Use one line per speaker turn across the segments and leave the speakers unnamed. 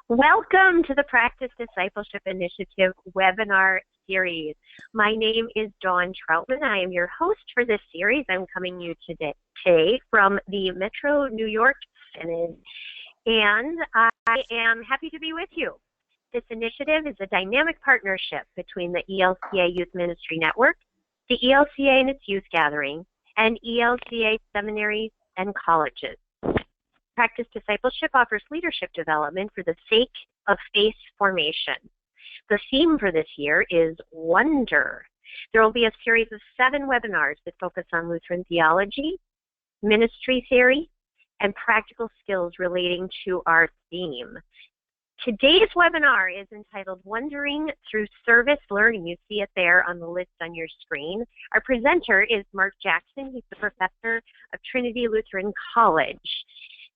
Welcome to the Practice Discipleship Initiative webinar series. My name is Dawn Troutman. I am your host for this series. I'm coming to you today from the Metro New York Synod, and I am happy to be with you. This initiative is a dynamic partnership between the ELCA Youth Ministry Network, the ELCA and its youth gathering, and ELCA seminaries and colleges. Practice Discipleship offers leadership development for the sake of faith formation. The theme for this year is Wonder. There will be a series of 7 webinars that focus on Lutheran theology, ministry theory, and practical skills relating to our theme. Today's webinar is entitled Wondering Through Service Learning. You see it there on the list on your screen. Our presenter is Mark Jackson. He's the professor of Trinity Lutheran College.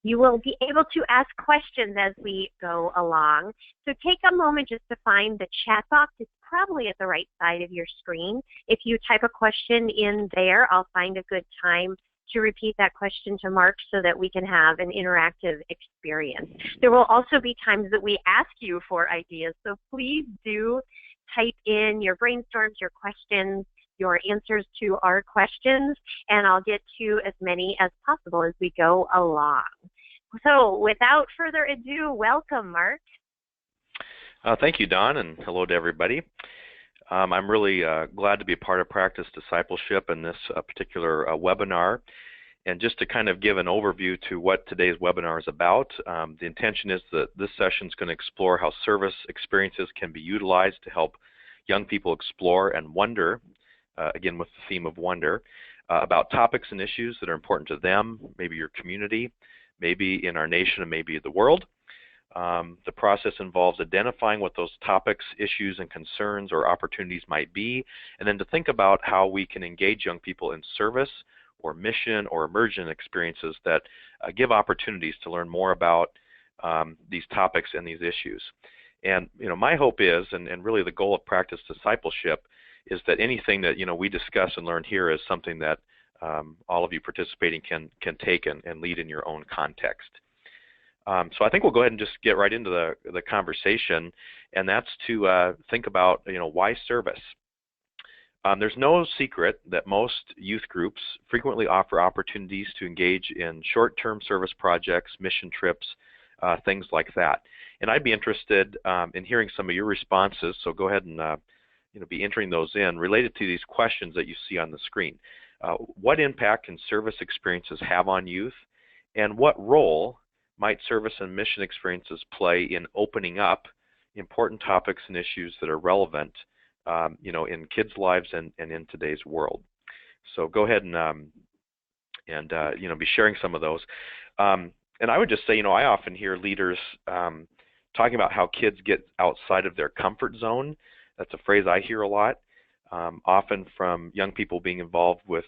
You will be able to ask questions as we go along. So take a moment just to find the chat box. It's probably at the right side of your screen. If you type a question in there, I'll find a good time to repeat that question to Mark so that we can have an interactive experience. There will also be times that we ask you for ideas, so please do type in your brainstorms, your questions, your answers to our questions, and I'll get to as many as possible as we go along. So without further ado, welcome, Mark.
Thank you, Dawn, and hello to everybody. I'm really glad to be a part of Practice Discipleship in this particular webinar. And just to kind of give an overview to what today's webinar is about, the intention is that this session is going to explore how service experiences can be utilized to help young people explore and wonder, again with the theme of wonder, about topics and issues that are important to them, maybe your community, maybe in our nation, and maybe the world. The process involves identifying what those topics, issues, and concerns or opportunities might be, and then to think about how we can engage young people in service or mission or immersion experiences that give opportunities to learn more about these topics and these issues. And my hope is, and really the goal of Practice Discipleship, is that anything that we discuss and learn here is something that all of you participating can take and lead in your own context. So I think we'll go ahead and just get right into the conversation, and that's to think about why service. There's no secret that most youth groups frequently offer opportunities to engage in short-term service projects, mission trips, things like that. And I'd be interested in hearing some of your responses, so go ahead and be entering those in related to these questions that you see on the screen. What impact can service experiences have on youth, and what role might service and mission experiences play in opening up important topics and issues that are relevant in kids' lives and in today's world? So go ahead and be sharing some of those. And I would just say, I often hear leaders talking about how kids get outside of their comfort zone. That's a phrase I hear a lot, often from young people being involved with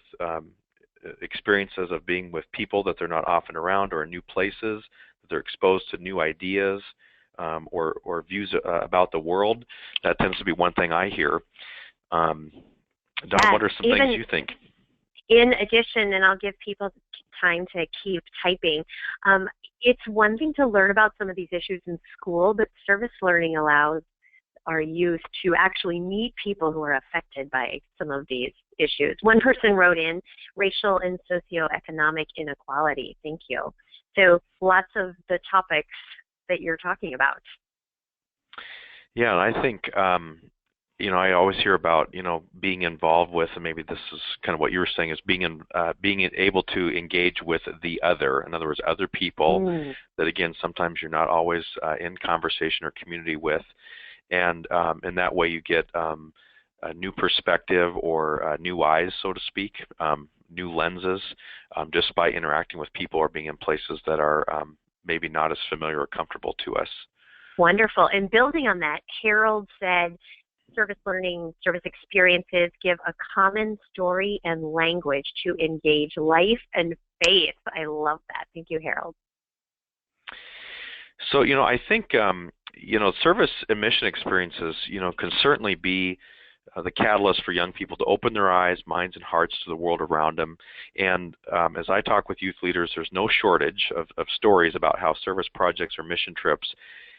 experiences of being with people that they're not often around or in new places, that they're exposed to new ideas or views about the world. That tends to be one thing I hear. Dawn, what are some things you think?
In addition, and I'll give people time to keep typing, it's one thing to learn about some of these issues in school, but service learning allows our youth to actually meet people who are affected by some of these issues. One person wrote in racial and socioeconomic inequality. Thank you. So lots of the topics that you're talking about.
Yeah, and I think, I always hear about, being involved with, and maybe this is kind of what you were saying, is being able to engage with the other. In other words, other people that, again, sometimes you're not always in conversation or community with. And in that way you get a new perspective or new eyes, so to speak, new lenses, just by interacting with people or being in places that are maybe not as familiar or comfortable to us.
Wonderful. And building on that, Harold said service learning, service experiences give a common story and language to engage life and faith. I love that. Thank you, Harold.
So, I think, service and mission experiences, can certainly be the catalyst for young people to open their eyes, minds, and hearts to the world around them. And as I talk with youth leaders, there's no shortage of stories about how service projects or mission trips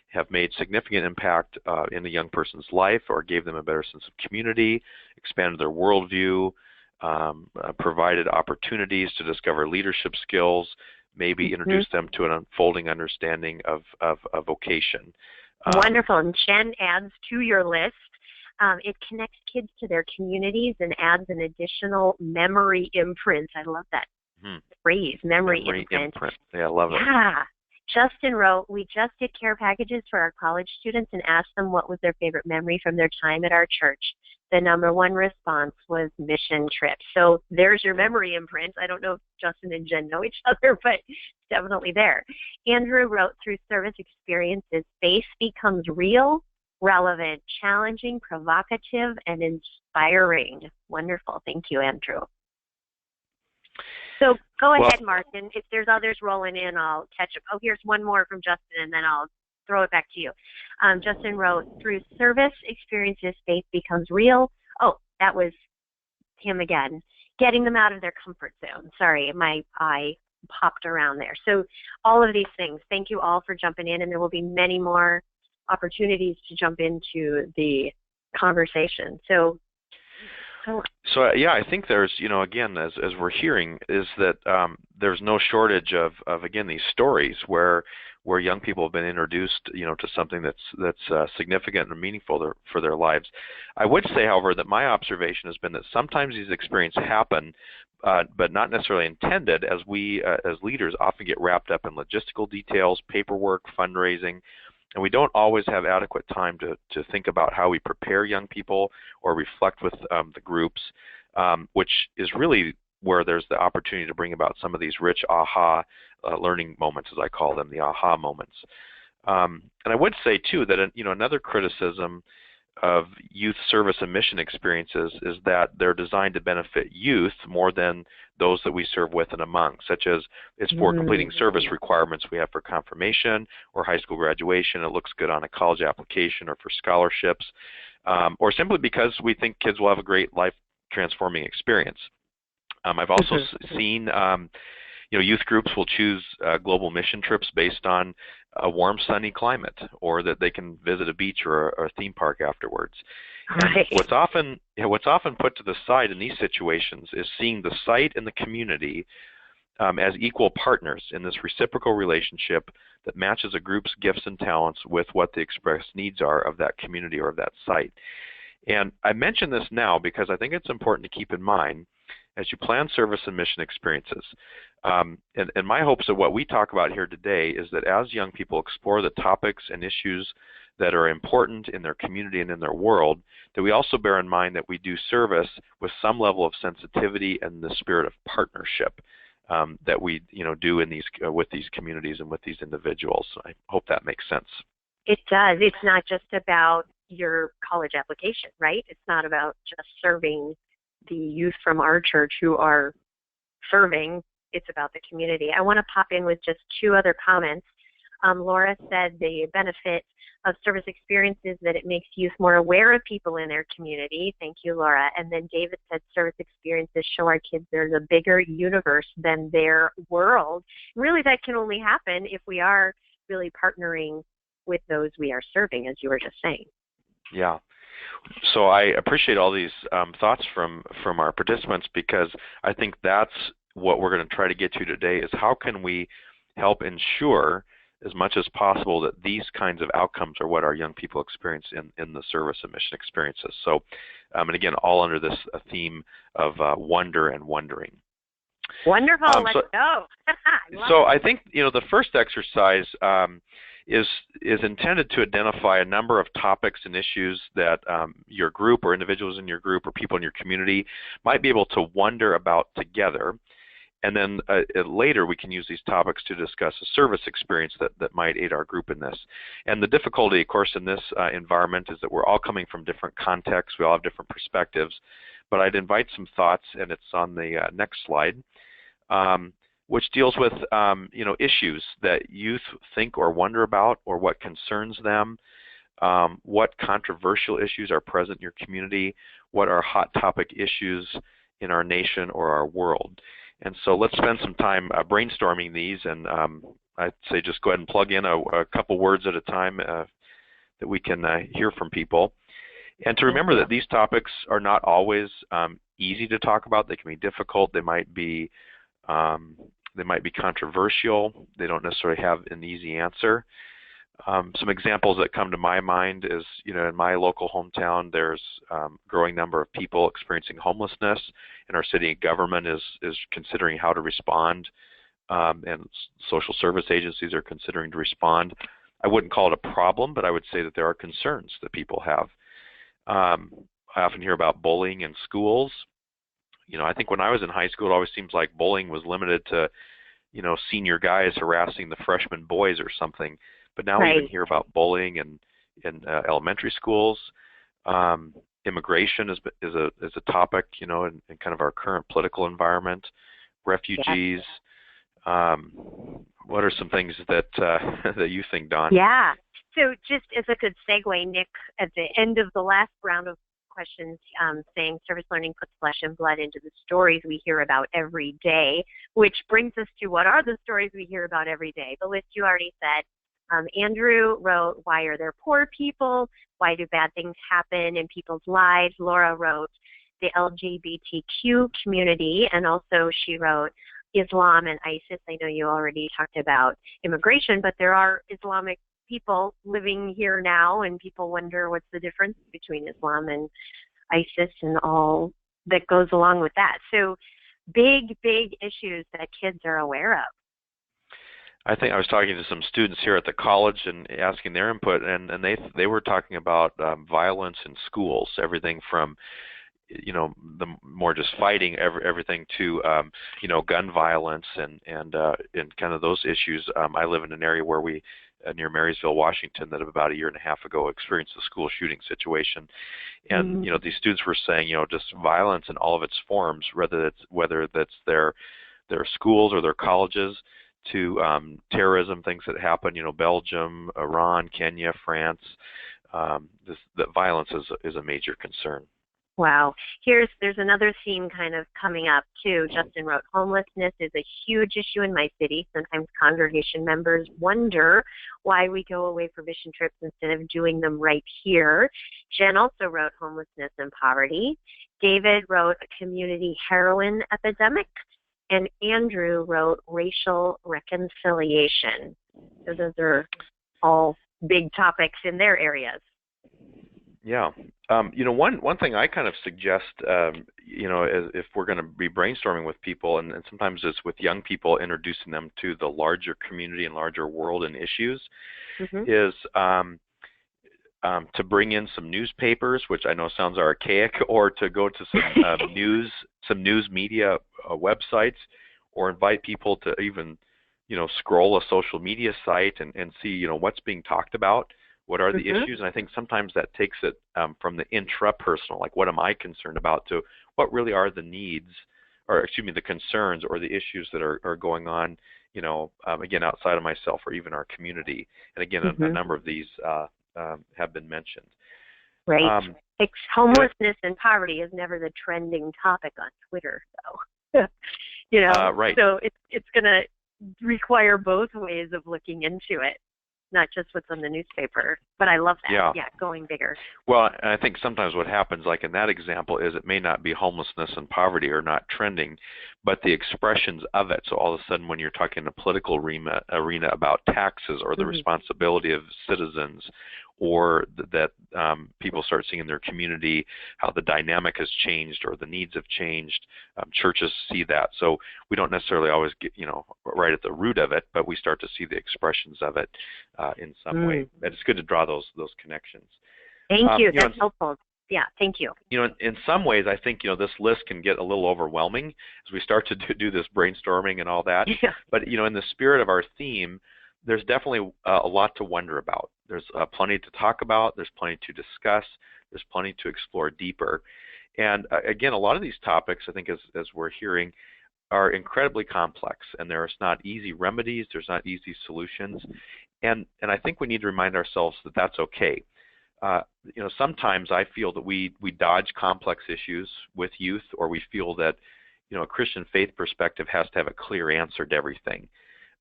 have made significant impact in a young person's life, or gave them a better sense of community, expanded their worldview, provided opportunities to discover leadership skills, maybe introduced them to an unfolding understanding of vocation.
Wonderful. And Jen adds to your list, it connects kids to their communities and adds an additional memory imprint. I love that phrase, memory imprint.
Yeah, I love it.
Yeah. Justin wrote, we just did care packages for our college students and asked them what was their favorite memory from their time at our church. The #1 response was mission trips. So there's your memory imprint. I don't know if Justin and Jen know each other, but it's definitely there. Andrew wrote, through service experiences, faith becomes real, relevant, challenging, provocative, and inspiring. Wonderful. Thank you, Andrew. So go ahead, Martin. If there's others rolling in, I'll catch up. Oh, here's one more from Justin, and then I'll throw it back to you. Justin wrote, through service experiences, faith becomes real. Oh, that was him again. Getting them out of their comfort zone. Sorry, my eye popped around there. So all of these things, thank you all for jumping in, and there will be many more opportunities to jump into the conversation. So
yeah, I think there's, again, as we're hearing, is that there's no shortage of again, these stories where young people have been introduced, to something that's significant and meaningful for their lives. I would say, however, that my observation has been that sometimes these experiences happen, but not necessarily intended, as we as leaders often get wrapped up in logistical details, paperwork, fundraising, and we don't always have adequate time to think about how we prepare young people or reflect with the groups, which is really where there's the opportunity to bring about some of these rich aha learning moments, as I call them, the aha moments. And I would say, too, that another criticism of youth service and mission experiences is that they're designed to benefit youth more than those that we serve with and among, such as it's for completing service requirements we have for confirmation or high school graduation. It looks good on a college application or for scholarships, or simply because we think kids will have a great life-transforming experience. I've also seen youth groups will choose global mission trips based on a warm, sunny climate, or that they can visit a beach or a theme park afterwards.
Right.
And what's often put to the side in these situations is seeing the site and the community as equal partners in this reciprocal relationship that matches a group's gifts and talents with what the expressed needs are of that community or of that site. And I mention this now because I think it's important to keep in mind as you plan service and mission experiences. And my hopes of what we talk about here today is that as young people explore the topics and issues that are important in their community and in their world, that we also bear in mind that we do service with some level of sensitivity and the spirit of partnership that we do in with these communities and with these individuals. I hope that makes sense.
It does. It's not just about your college application, right? It's not about just serving the youth from our church who are serving. It's about the community. I want to pop in with just two other comments. Laura said the benefit of service experiences that it makes youth more aware of people in their community. Thank you, Laura. And then David said service experiences show our kids there's a bigger universe than their world. Really, that can only happen if we are really partnering with those we are serving, as you were just saying.
Yeah. So I appreciate all these thoughts from our participants, because I think that's what we're going to try to get to today is how can we help ensure as much as possible that these kinds of outcomes are what our young people experience in the service and mission experiences. So, and again, all under this theme of wonder and wondering.
Wonderful. Let's go.
I think the first exercise is intended to identify a number of topics and issues that your group or individuals in your group or people in your community might be able to wonder about together. And then later we can use these topics to discuss a service experience that might aid our group in this. And the difficulty, of course, in this environment is that we're all coming from different contexts. We all have different perspectives. But I'd invite some thoughts, and it's on the next slide, which deals with issues that youth think or wonder about, or what concerns them, what controversial issues are present in your community, what are hot topic issues in our nation or our world. And so let's spend some time brainstorming these, and I'd say just go ahead and plug in a couple words at a time that we can hear from people. And to remember that these topics are not always easy to talk about. They can be difficult. They might be controversial. They don't necessarily have an easy answer. Some examples that come to my mind is, in my local hometown, there's a growing number of people experiencing homelessness, and our city government is considering how to respond, and social service agencies are considering to respond. I wouldn't call it a problem, but I would say that there are concerns that people have. I often hear about bullying in schools. I think when I was in high school, it always seems like bullying was limited to, senior guys harassing the freshman boys or something. But now we even hear about bullying in elementary schools. Immigration is a topic, in kind of our current political environment. Refugees. What are some things that that you think, Dawn?
Yeah. So just as a good segue, Nick, at the end of the last round of questions, saying service learning puts flesh and blood into the stories we hear about every day, which brings us to what are the stories we hear about every day? The list you already said. Andrew wrote, why are there poor people? Why do bad things happen in people's lives? Laura wrote, the LGBTQ community, and also she wrote, Islam and ISIS. I know you already talked about immigration, but there are Islamic people living here now, and people wonder what's the difference between Islam and ISIS and all that goes along with that. So big issues that kids are aware of.
I think I was talking to some students here at the college and asking their input, and they were talking about violence in schools, everything from the more just fighting, everything to gun violence and kind of those issues. I live in an area where we near Marysville, Washington, that about a year and a half ago experienced a school shooting situation, and these students were saying just violence in all of its forms, whether that's their schools or their colleges, to terrorism, things that happen, Belgium, Iran, Kenya, France. That violence is a major concern.
Wow. There's another theme kind of coming up too. Justin wrote, homelessness is a huge issue in my city. Sometimes congregation members wonder why we go away for mission trips instead of doing them right here. Jen also wrote homelessness and poverty. David wrote a community heroin epidemic. And Andrew wrote racial reconciliation. So those are all big topics in their areas.
Yeah. One thing I kind of suggest, if we're going to be brainstorming with people, and sometimes it's with young people, introducing them to the larger community and larger world and issues, is to bring in some newspapers, which I know sounds archaic, or to go to some news media websites, or invite people to even, scroll a social media site and see, what's being talked about. What are the issues? And I think sometimes that takes it from the intrapersonal, like what am I concerned about, to what really are the needs, or the concerns or the issues that are going on, again, outside of myself or even our community. And again, a number of these have been mentioned.
Right. Homelessness and poverty is never the trending topic on Twitter, though.
Right.
So it's going to require both ways of looking into it, not just what's on the newspaper. But I love that. Yeah, going bigger.
Well, I think sometimes what happens, like in that example, is it may not be homelessness and poverty are not trending, but the expressions of it. So all of a sudden when you're talking in a political arena about taxes or the responsibility of citizens, or that people start seeing in their community how the dynamic has changed or the needs have changed, churches see that. So we don't necessarily always get, right at the root of it, but we start to see the expressions of it in some way. And it's good to draw those connections.
Thank you. That's helpful. Yeah, thank you.
In some ways, I think, this list can get a little overwhelming as we start to do this brainstorming and all that. Yeah. But, in the spirit of our theme, there's definitely a lot to wonder about. There's plenty to talk about. There's plenty to discuss. There's plenty to explore deeper. And again, a lot of these topics, I think, as we're hearing, are incredibly complex, and there's not easy remedies. There's not easy solutions. And I think we need to remind ourselves that that's okay. Sometimes I feel that we dodge complex issues with youth, or we feel that a Christian faith perspective has to have a clear answer to everything.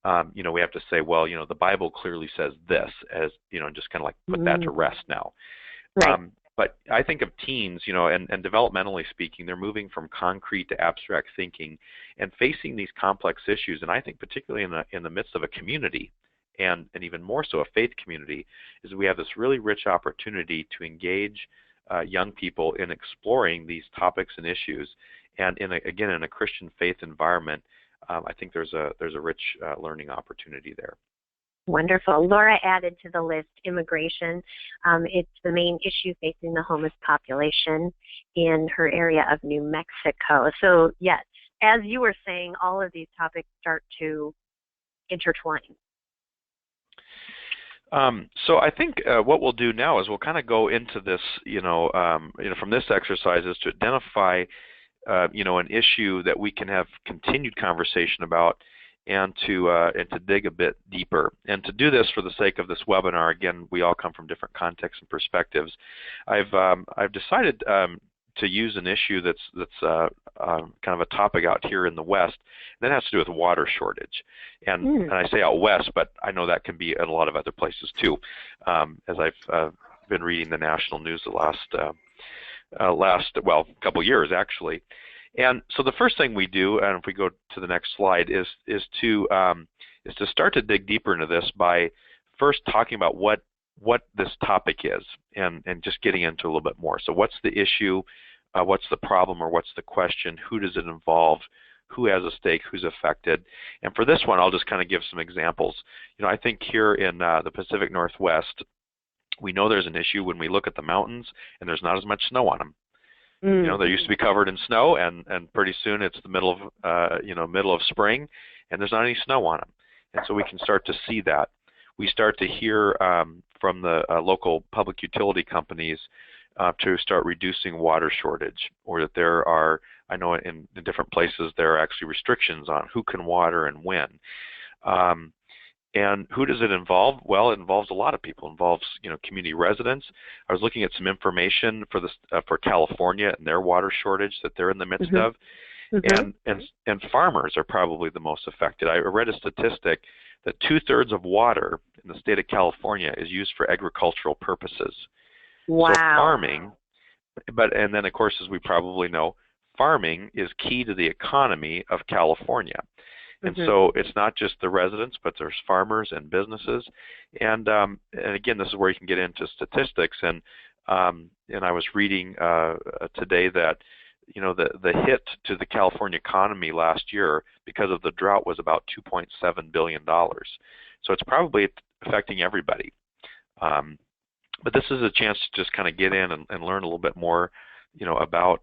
We have to say, well, the Bible clearly says this, as and just kind of like put that to rest now.
Right.
But I think of teens, and developmentally speaking, they're moving from concrete to abstract thinking and facing these complex issues. And I think particularly in the midst of a community, and even more so a faith community, is we have this really rich opportunity to engage young people in exploring these topics and issues. And in a Christian faith environment, I think there's a rich learning opportunity there.
Wonderful. Laura added to the list immigration. It's the main issue facing the homeless population in her area of New Mexico. So yes, as you were saying, all of these topics start to intertwine.
So I think what we'll do now is we'll kind of go into this, from this exercise is to identify, an issue that we can have continued conversation about, and to dig a bit deeper. And to do this for the sake of this webinar, again, we all come from different contexts and perspectives. I've decided to use an issue that's kind of a topic out here in the West. That has to do with water shortage. And I say out West, but I know that can be in a lot of other places too. As I've been reading the national news the last couple years actually. And so the first thing we do, and if we go to the next slide, is to start to dig deeper into this by first talking about what this topic is, and just getting into a little bit more. So what's the issue, what's the problem, or what's the question, who does it involve, who has a stake, who's affected. And for this one, I'll just kind of give some examples. I think here in the Pacific Northwest, we know there's an issue when we look at the mountains and there's not as much snow on them. They used to be covered in snow, and pretty soon it's the middle of spring, and there's not any snow on them. And so we can start to see that. We start to hear from the local public utility companies to start reducing water shortage, or that there are, I know in different places there are actually restrictions on who can water and when. And who does it involve? Well, it involves a lot of people. It involves, community residents. I was looking at some information for California and their water shortage that they're in the midst of, and farmers are probably the most affected. I read a statistic that 2/3 of water in the state of California is used for agricultural purposes.
Wow.
So farming, and then of course, as we probably know, farming is key to the economy of California. And so it's not just the residents, but there's farmers and businesses. And again, this is where you can get into statistics. And I was reading today that the hit to the California economy last year because of the drought was about $2.7 billion. So it's probably affecting everybody. But this is a chance to just kind of get in and learn a little bit more, about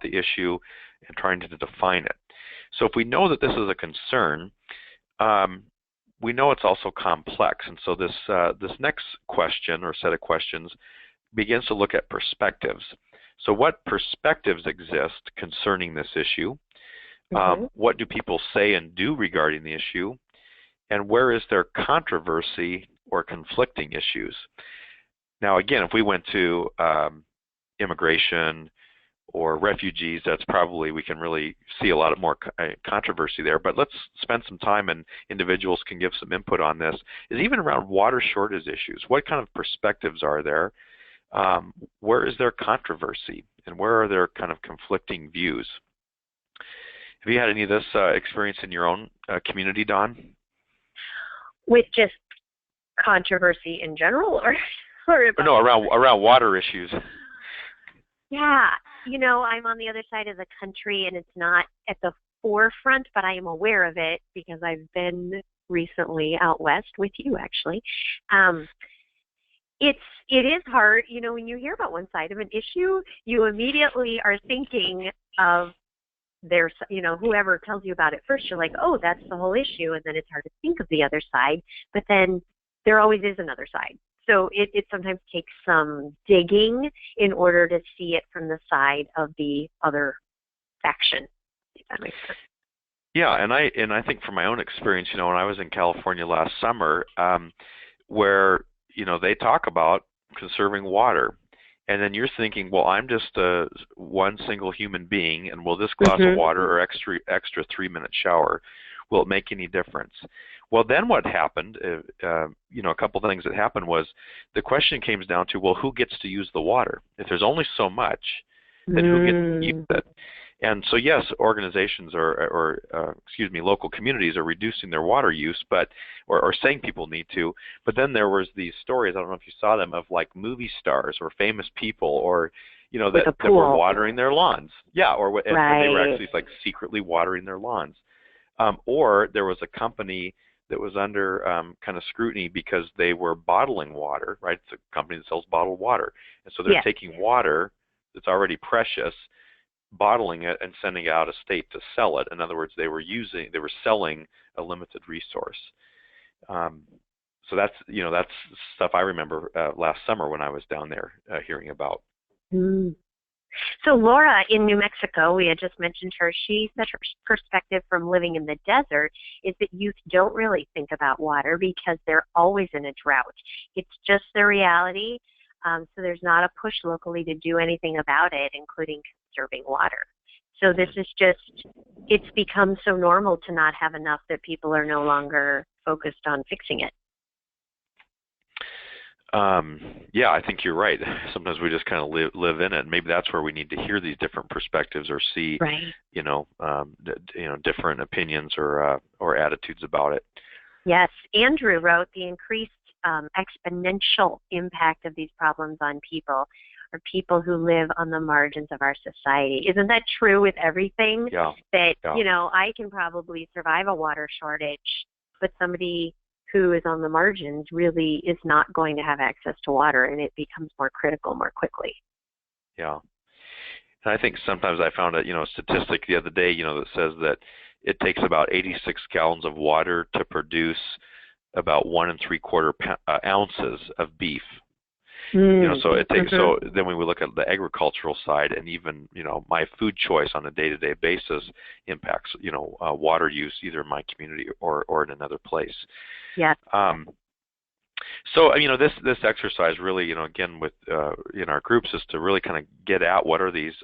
the issue and trying to define it. So if we know that this is a concern, we know it's also complex. And so this next question or set of questions begins to look at perspectives. So what perspectives exist concerning this issue? What do people say and do regarding the issue? And where is there controversy or conflicting issues? Now, again, if we went to immigration or refugees, that's probably, we can really see a lot more controversy there. But let's spend some time, and individuals can give some input on this, is even around water shortage issues. What kind of perspectives are there? Where is there controversy? And where are there kind of conflicting views? Have you had any of this experience in your own community, Dawn?
With just controversy in general, or
no, around water issues.
Yeah, I'm on the other side of the country, and it's not at the forefront, but I am aware of it because I've been recently out west with you, actually. It is hard, when you hear about one side of an issue, you immediately are thinking of whoever tells you about it first. You're like, oh, that's the whole issue, and then it's hard to think of the other side, but then there always is another side. So it sometimes takes some digging in order to see it from the side of the other faction, if that makes sense.
Yeah, and I think from my own experience, when I was in California last summer, where they talk about conserving water, And then you're thinking, well, I'm just one single human being, and will this glass of water or extra 3-minute shower, will it make any difference? Well, then what happened, a couple things that happened was the question came down to, well, who gets to use the water? If there's only so much, then who gets to use it? And so, yes, organizations local communities are reducing their water use, or saying people need to. But then there was these stories, I don't know if you saw them, of like movie stars or famous people, or that were watering their lawns. Yeah, and they were actually like secretly watering their lawns. Or there was a company that was under kind of scrutiny because they were bottling water, right? It's a company that sells bottled water. And so they're taking water that's already precious, bottling it, and sending it out of state to sell it. In other words, they were selling a limited resource. So that's stuff I remember last summer when I was down there hearing about.
So Laura in New Mexico, we had just mentioned her, she said her perspective from living in the desert is that youth don't really think about water because they're always in a drought. It's just the reality. So there's not a push locally to do anything about it, including conserving water. So this is it's become so normal to not have enough that people are no longer focused on fixing it.
Yeah, I think you're right. Sometimes we just kind of live in it. Maybe that's where we need to hear these different perspectives or see, different opinions or attitudes about it. Yes,
Andrew wrote the increased exponential impact of these problems on people, or people who live on the margins of our society. Isn't that true with everything?
Yeah.
That I can probably survive a water shortage, but somebody who is on the margins really is not going to have access to water, and it becomes more critical more quickly.
Yeah. And I think sometimes I found a statistic the other day, that says that it takes about 86 gallons of water to produce about 1 3/4 ounces of beef. So it takes. So then when we look at the agricultural side, and even my food choice on a day-to-day basis impacts water use either in my community or in another place.
Yeah.
So this exercise really again with in our groups is to really kind of get at what are these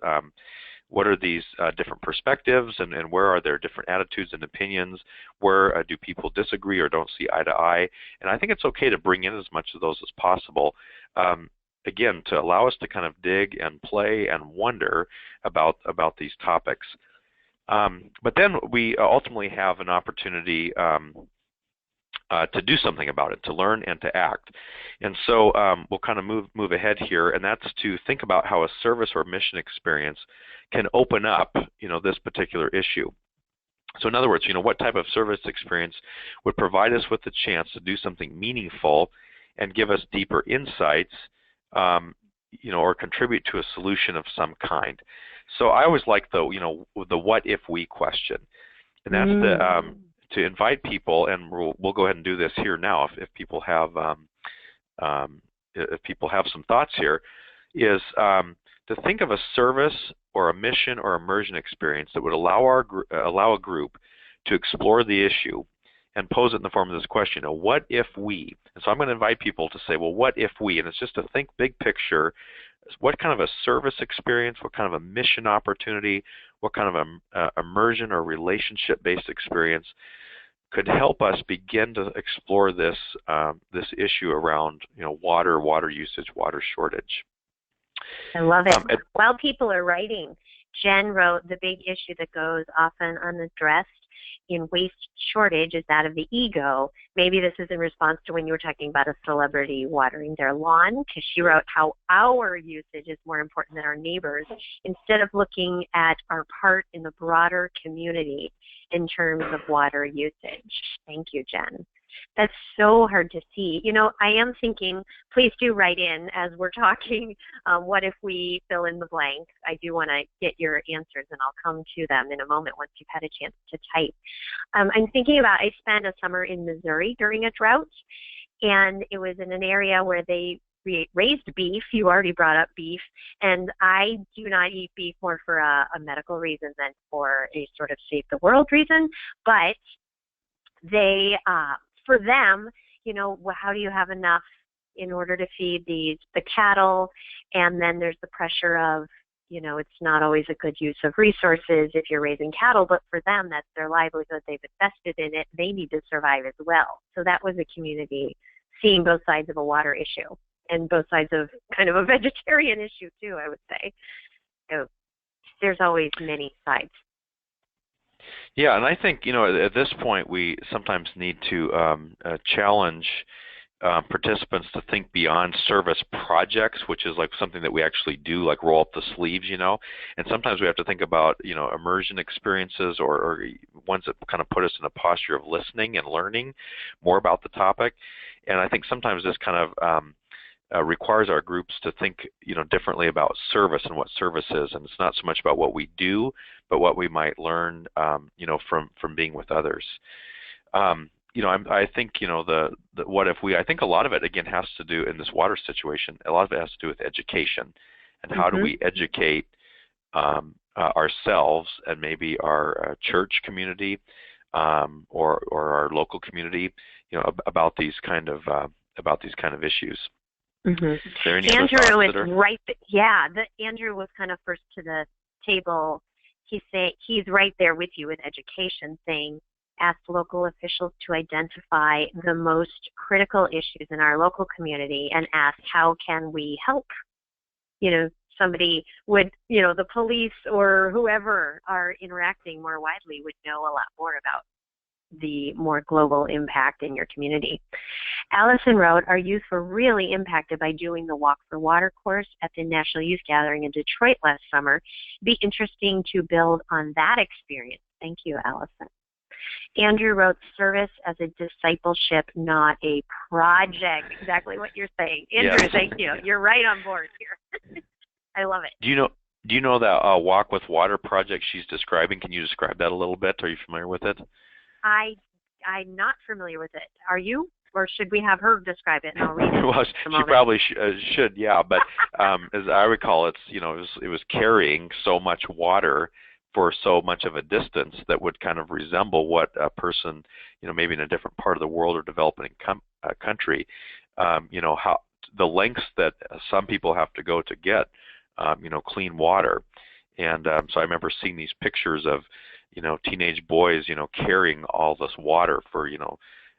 different perspectives, and where are there different attitudes and opinions, where do people disagree or don't see eye to eye. And I think it's okay to bring in as much of those as possible, again, to allow us to kind of dig and play and wonder about these topics. But then we ultimately have an opportunity to do something about it, to learn and to act. And so we'll kind of move ahead here, and that's to think about how a service or mission experience can open up, this particular issue. So in other words, what type of service experience would provide us with the chance to do something meaningful and give us deeper insights, or contribute to a solution of some kind. So I always like the what if we question, and that's to invite people, and we'll go ahead and do this here now. If people have some thoughts here, is to think of a service or a mission or immersion experience that would allow a group to explore the issue and pose it in the form of this question: what if we? And so I'm going to invite people to say, well, what if we? And it's just to think big picture. What kind of a service experience, what kind of a mission opportunity, what kind of a immersion or relationship-based experience could help us begin to explore this issue around water usage, water shortage.
I love it. While people are writing, Jen wrote, the big issue that goes often unaddressed in waste shortage is that of the ego. Maybe this is in response to when you were talking about a celebrity watering their lawn, because she wrote how our usage is more important than our neighbors, instead of looking at our part in the broader community in terms of water usage. Thank you, Jen. That's so hard to see. I am thinking, please do write in as we're talking, what if we fill in the blank. I do want to get your answers, and I'll come to them in a moment once you've had a chance to type. I'm thinking about, I spent a summer in Missouri during a drought, and it was in an area where they raised beef. You already brought up beef, and I do not eat beef more for a medical reason than for a sort of save the world reason, but they, for them, how do you have enough in order to feed the cattle, and then there's the pressure of, it's not always a good use of resources if you're raising cattle, but for them, that's their livelihood. They've invested in it. They need to survive as well. So that was a community seeing both sides of a water issue and both sides of kind of a vegetarian issue too, I would say. So there's always many sides.
Yeah, and I think, at this point we sometimes need to challenge participants to think beyond service projects, which is like something that we actually do, like roll up the sleeves, and sometimes we have to think about, immersion experiences or ones that kind of put us in a posture of listening and learning more about the topic. And I think sometimes this kind of requires our groups to think, differently about service and what service is, and it's not so much about what we do, but what we might learn, from being with others. I think, the what if we, I think a lot of it, again, has to do in this water situation, a lot of it has to do with education and how do we educate ourselves and maybe our church community or our local community, about these kind of issues.
Mm-hmm.
Is there any
Andrew
other
is
thoughts
right. Andrew was kind of first to the table. He's right there with you with education, saying, ask local officials to identify the most critical issues in our local community and ask how can we help. Somebody would, the police or whoever are interacting more widely would know a lot more about the more global impact in your community. Allison wrote, our youth were really impacted by doing the Walk for Water course at the National Youth Gathering in Detroit last summer. It'd be interesting to build on that experience. Thank you, Allison. Andrew wrote, service as a discipleship, not a project. Exactly what you're saying. Andrew, yes. Thank you. You're right on board here. I love it.
Do you know that Walk with Water project she's describing? Can you describe that a little bit? Are you familiar with it?
I'm not familiar with it. Are you? Or should we have her describe it and I'll read it?
Well, she probably should, yeah. But as I recall, it was carrying so much water for so much of a distance that would kind of resemble what a person, maybe in a different part of the world or developing country, how the lengths that some people have to go to get, clean water. And so I remember seeing these pictures of, teenage boys, carrying all this water for,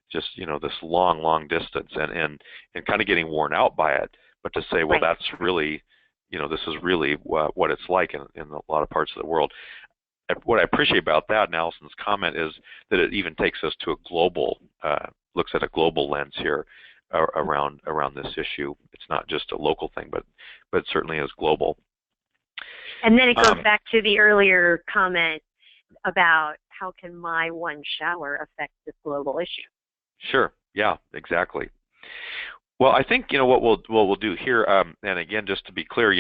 just, this long distance and kind of getting worn out by it. But to say, well, right. That's really, this is really what it's like in a lot of parts of the world. What I appreciate about that, and Allison's comment, is that it even takes us to a global, looks at a global lens here around this issue. It's not just a local thing, but it certainly is global.
And then it goes back to the earlier comment about how can my one shower affect this global issue.
Sure. Yeah, exactly. Well, I think, what we'll do here, and again, just to be clear,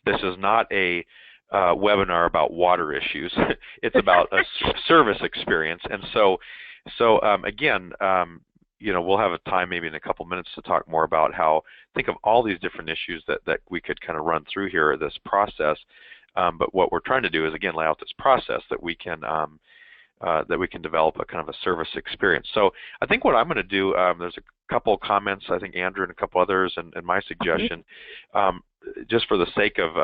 this is not a webinar about water issues. It's about a service experience. And so again, we'll have a time maybe in a couple minutes to talk more about think of all these different issues that we could kind of run through here, this process. But what we're trying to do is, again, lay out this process that we can develop a kind of a service experience. So I think what I'm going to do, there's a couple of comments, I think Andrew and a couple others, and my suggestion, just for the sake of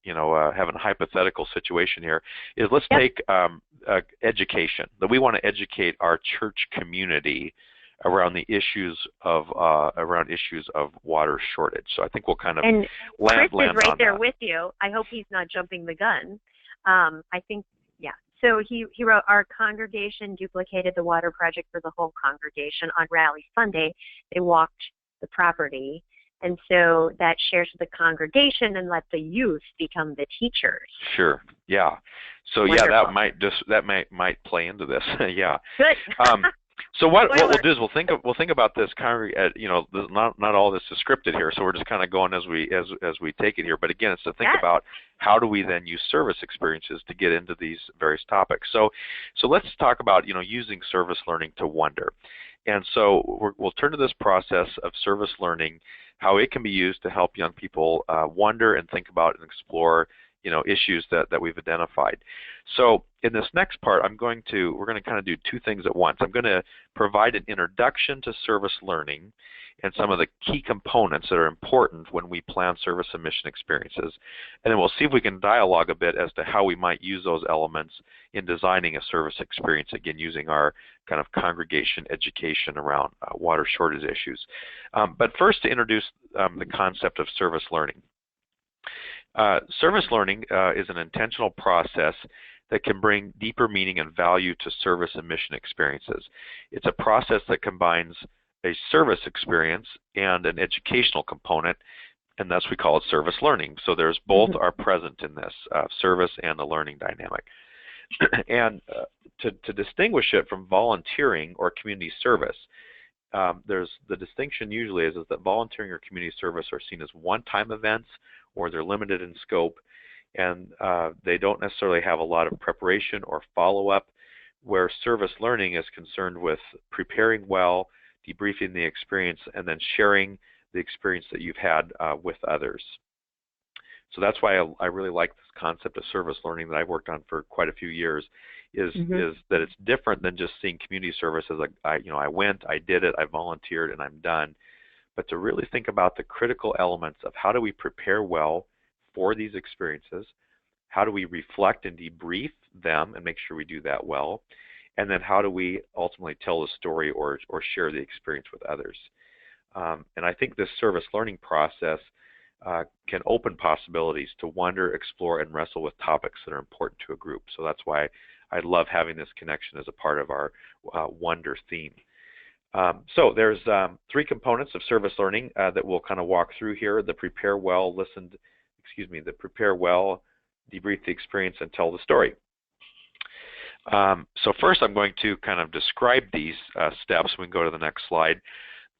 having a hypothetical situation here, is let's take education. That we want to educate our church community around the issues of water shortage. So I think we'll kind of land
Chris is right
on
there
that.
with you. I hope he's not jumping the gun. I think, yeah. So he wrote, our congregation duplicated the water project for the whole congregation on Rally Sunday. They walked the property. And so that shares with the congregation and let the youth become the teachers.
Sure. Yeah. So
Wonderful.
Yeah, that might play into this. Yeah.
Good.
So what we'll do is we'll think about this not all this is scripted here, so we're just kind of going as we take it here. But again, it's to think about how do we then use service experiences to get into these various topics. So let's talk about using service learning to wonder. And so we'll turn to this process of service learning, how it can be used to help young people wonder and think about and explore issues that we've identified. So in this next part, we're going to kind of do two things at once. I'm going to provide an introduction to service learning and some of the key components that are important when we plan service and mission experiences. And then we'll see if we can dialogue a bit as to how we might use those elements in designing a service experience, again, using our kind of congregation education around water shortage issues. But first, to introduce the concept of service learning. Service learning is an intentional process that can bring deeper meaning and value to service and mission experiences. It's a process that combines a service experience and an educational component, and thus we call it service learning. So there's both are present in this, service and the learning dynamic. And to distinguish it from volunteering or community service, there's the distinction usually is that volunteering or community service are seen as one-time events, or they're limited in scope, and they don't necessarily have a lot of preparation or follow-up, where service learning is concerned with preparing well, debriefing the experience, and then sharing the experience that you've had with others. So that's why I really like this concept of service learning that I've worked on for quite a few years, is that it's different than just seeing community service as I went, I did it, I volunteered, and I'm done. But to really think about the critical elements of how do we prepare well for these experiences, how do we reflect and debrief them and make sure we do that well, and then how do we ultimately tell the story or share the experience with others. And I think this service learning process can open possibilities to wonder, explore, and wrestle with topics that are important to a group. So that's why I love having this connection as a part of our wonder theme. So there's three components of service learning that we'll kind of walk through here: the prepare well, debrief the experience, and tell the story. So first I'm going to kind of describe these steps. We can go to the next slide.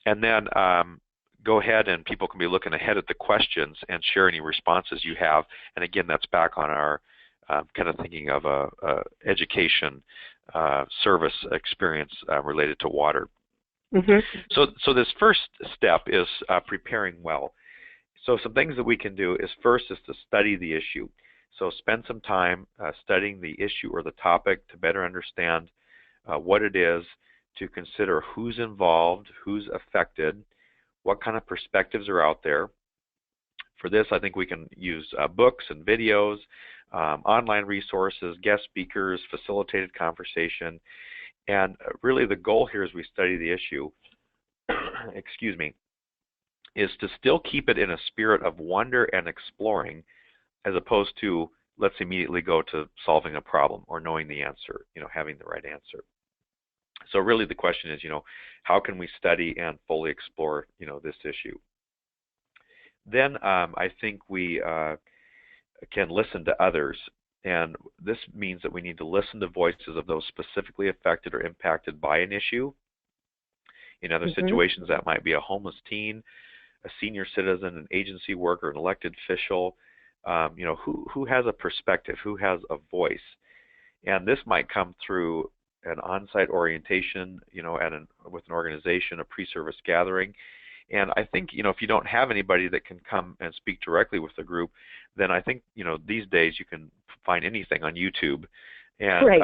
And then go ahead, and people can be looking ahead at the questions and share any responses you have. And again, that's back on our kind of thinking of a education service experience related to water. So this first step is preparing well. So some things that we can do is first is to study the issue. So spend some time studying the issue or the topic to better understand what it is, to consider who's involved, who's affected, what kind of perspectives are out there. For this, I think we can use books and videos, online resources, guest speakers, facilitated conversation. And really the goal here as we study the issue, is to still keep it in a spirit of wonder and exploring, as opposed to let's immediately go to solving a problem or knowing the answer, having the right answer. So really the question is, how can we study and fully explore, this issue? Then I think we can listen to others. And this means that we need to listen to voices of those specifically affected or impacted by an issue. In other situations, that might be a homeless teen, a senior citizen, an agency worker, an elected official, who has a perspective, who has a voice. And this might come through an on-site orientation, with an organization, a pre-service gathering. And I think, if you don't have anybody that can come and speak directly with the group, then I think, these days you can find anything on YouTube. And,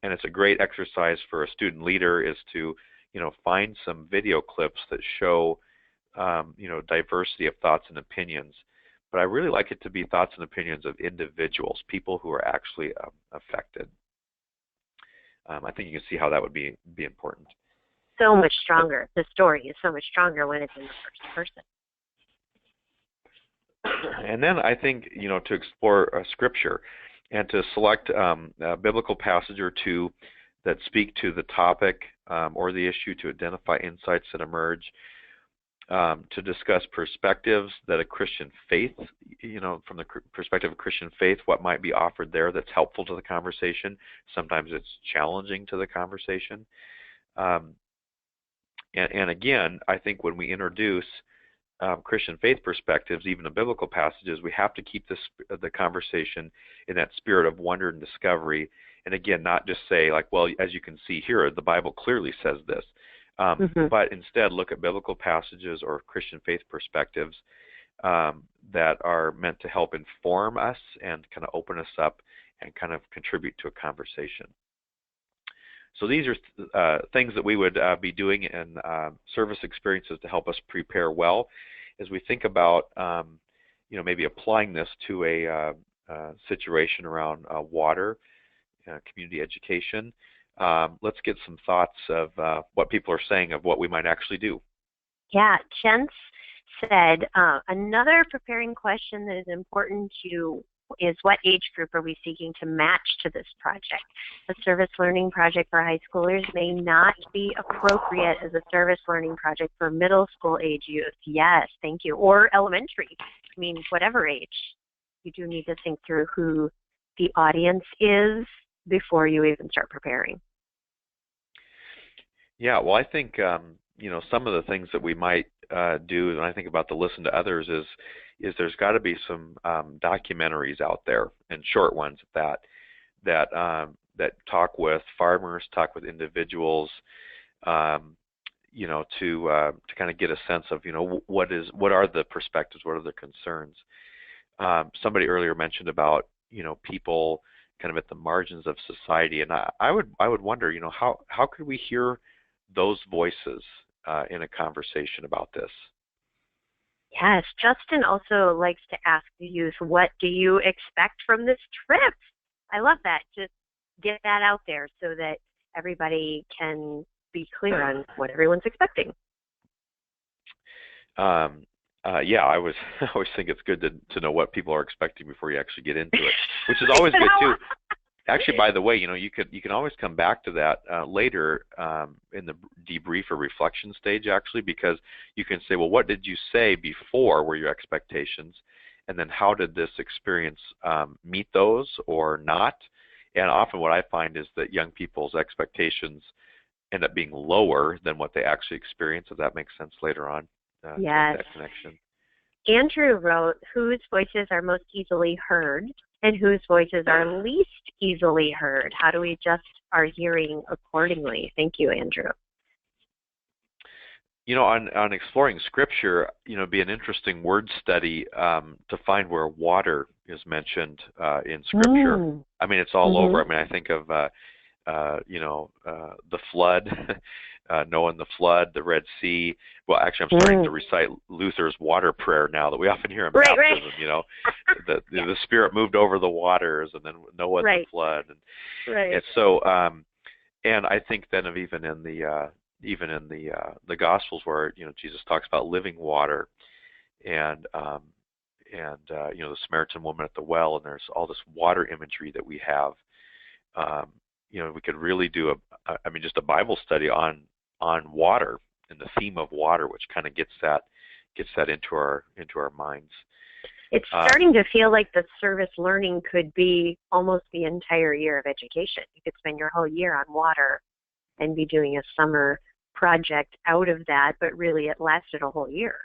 and it's a great exercise for a student leader is to, find some video clips that show, diversity of thoughts and opinions. But I really like it to be thoughts and opinions of individuals, people who are actually affected. I think you can see how that would be important.
So much stronger. The story is so much stronger when it's in the first person.
And then I think, to explore Scripture and to select a biblical passage or two that speak to the topic or the issue, to identify insights that emerge, to discuss perspectives that a Christian faith, from the perspective of Christian faith, what might be offered there that's helpful to the conversation. Sometimes it's challenging to the conversation. And again, I think when we introduce Christian faith perspectives, even in biblical passages, we have to keep the conversation in that spirit of wonder and discovery. And again, not just say like, well, as you can see here, the Bible clearly says this. But instead look at biblical passages or Christian faith perspectives that are meant to help inform us and kind of open us up and kind of contribute to a conversation. So these are things that we would be doing in service experiences to help us prepare well as we think about maybe applying this to a situation around water, community education. Let's get some thoughts of what people are saying of what we might actually do.
Yeah, Jen said, another preparing question that is important to is what age group are we seeking to match to this project? A service learning project for high schoolers may not be appropriate as a service learning project for middle school age youth. Yes, thank you. Or elementary. I mean, whatever age. You do need to think through who the audience is before you even start preparing.
Yeah, well, I think some of the things that we might do, and I think about the listen to others, is there's got to be some documentaries out there, and short ones at that talk with farmers, talk with individuals, to kind of get a sense of what are the perspectives, what are the concerns. Somebody earlier mentioned about people kind of at the margins of society, and I would wonder how could we hear those voices in a conversation about this?
Yes, Justin also likes to ask the youth, what do you expect from this trip? I love that. Just get that out there so that everybody can be clear on what everyone's expecting.
Yeah, I always think it's good to know what people are expecting before you actually get into it, which is always good too. Actually, by the way, you can always come back to that later in the debrief or reflection stage, actually, because you can say, well, what did you say before were your expectations, and then how did this experience meet those or not? And often what I find is that young people's expectations end up being lower than what they actually experience, if that makes sense later on.
Yes.
That connection.
Andrew wrote, whose voices are most easily heard and whose voices are least easily heard? How do we adjust our hearing accordingly? Thank you, Andrew.
On exploring Scripture, it'd be an interesting word study to find where water is mentioned in Scripture. I mean, it's all over. I mean, I think of the flood, Noah and the flood, the Red Sea. Well, actually, I'm starting to recite Luther's water prayer now that we often hear in baptism.
Right.
The Spirit moved over the waters, and then Noah and the flood. And so, and I think then of even in the Gospels where Jesus talks about living water, and the Samaritan woman at the well, and there's all this water imagery that we have. We could really do just a Bible study on water and the theme of water, which kind of gets that into our minds.
It's starting to feel like the service learning could be almost the entire year of education. You could spend your whole year on water and be doing a summer project out of that, but really it lasted a whole year.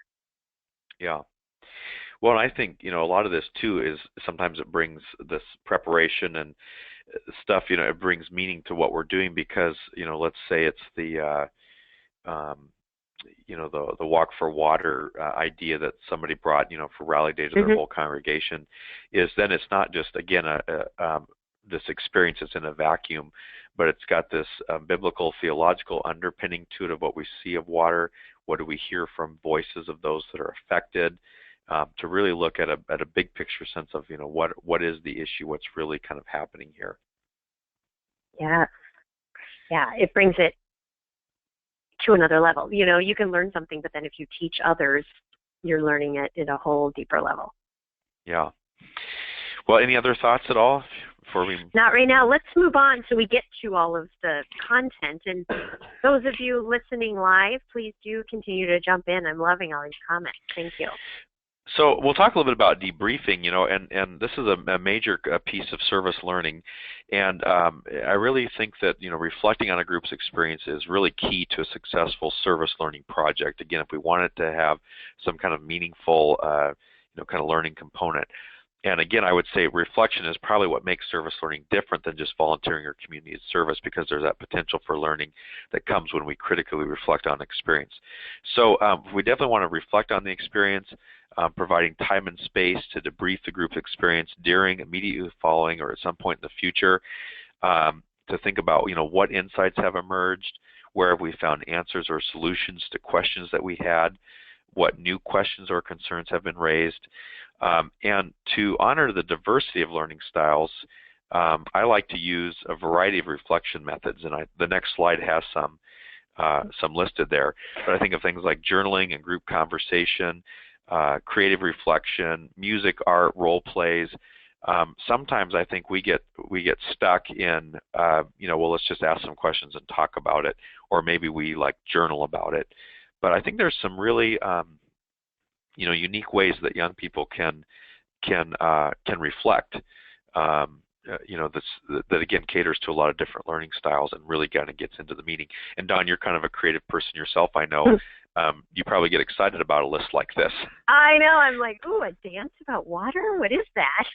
Yeah. Well, I think, a lot of this too is sometimes it brings this preparation and stuff, it brings meaning to what we're doing because, let's say it's the walk for water idea that somebody brought, for Rally Day to their whole congregation, is then it's not just, again, this experience that's in a vacuum, but it's got this biblical, theological underpinning to it of what we see of water, what do we hear from voices of those that are affected, to really look at a big picture sense of, what is the issue, what's really kind of happening here.
Yeah. Yeah, it brings it to another level. You can learn something, but then if you teach others, you're learning it at a whole deeper level.
Yeah. Well, any other thoughts at all before we...
Not right now. Let's move on so we get to all of the content. And those of you listening live, please do continue to jump in. I'm loving all these comments. Thank you.
So we'll talk a little bit about debriefing, and this is a major piece of service learning, and I really think that, reflecting on a group's experience is really key to a successful service learning project. Again, if we want it to have some kind of meaningful, kind of learning component. And again, I would say reflection is probably what makes service learning different than just volunteering or community service, because there's that potential for learning that comes when we critically reflect on experience. So we definitely want to reflect on the experience, providing time and space to debrief the group's experience during, immediately following, or at some point in the future, to think about, what insights have emerged, where have we found answers or solutions to questions that we had, what new questions or concerns have been raised. And to honor the diversity of learning styles, I like to use a variety of reflection methods, and the next slide has some listed there. But I think of things like journaling and group conversation, creative reflection, music, art, role plays. Sometimes I think we get stuck in, well, let's just ask some questions and talk about it, or maybe we journal about it. But I think there's some really unique ways that young people can reflect. That again caters to a lot of different learning styles and really kind of gets into the meaning. And Dawn, you're kind of a creative person yourself, I know. You probably get excited about a list like this.
I know. I'm like, ooh, a dance about water? What is that?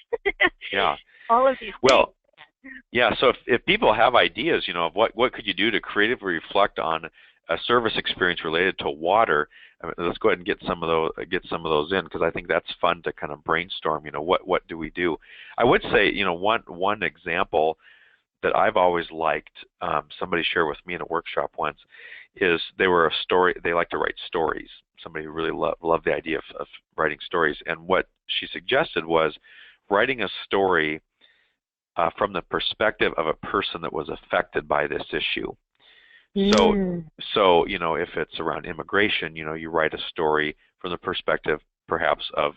Yeah.
All of these
well,
things.
Yeah. So if people have ideas, of what could you do to creatively reflect on a service experience related to water, let's go ahead and get some of those in, because I think that's fun to kind of brainstorm. What do we do? I would say, one example that I've always liked, somebody shared with me in a workshop once, is they like to write stories. Somebody who really loved the idea of writing stories, and what she suggested was writing a story from the perspective of a person that was affected by this issue. So if it's around immigration, you write a story from the perspective perhaps of